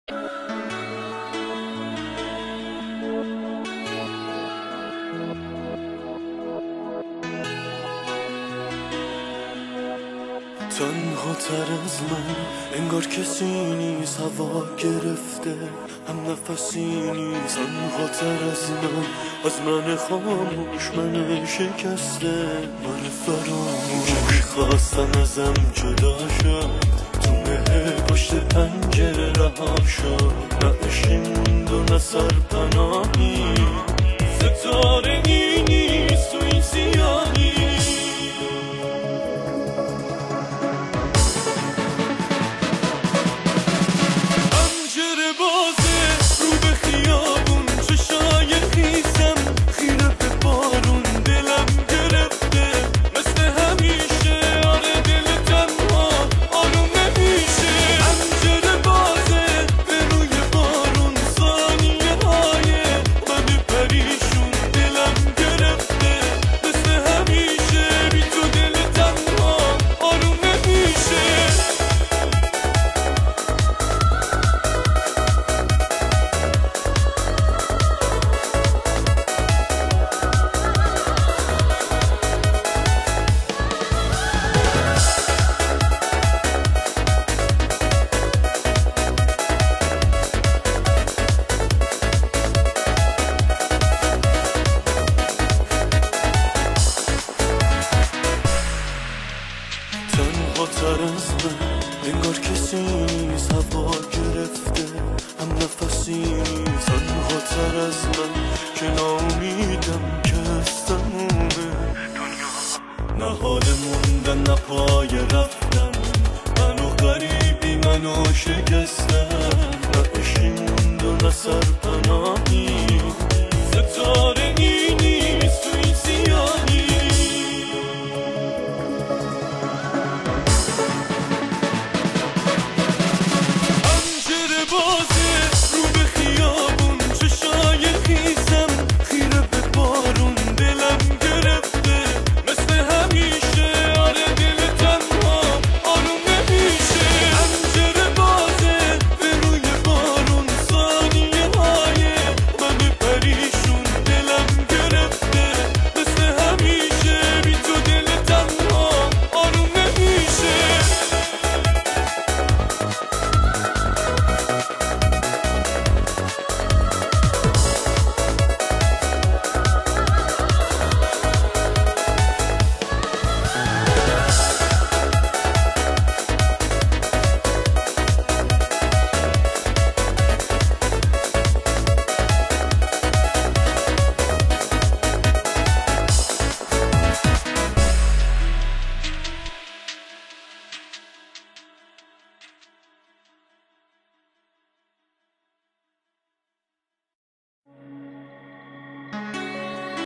تنها تر از من انگار کسی نیست، هوا گرفته هم نفسی نیست. تنها تر از من خاموش، من شکسته، من فراموش. میخواستم ازم جدا شد، تو مه پشت پنجره رها شد. نه عشقی موند و نه سرپناهی، ستاره ای نیست تو این سیاهی. تر از من انگار کسی نیست، هوا گرفته هم نفسی نیست. تنها تر از من که ناامیدم که از تموم دنیا. نه حال موندن نه پای رفتن، منو غریبی منو شکستن. نه عشقی موند و نه سرپناهی، ستاره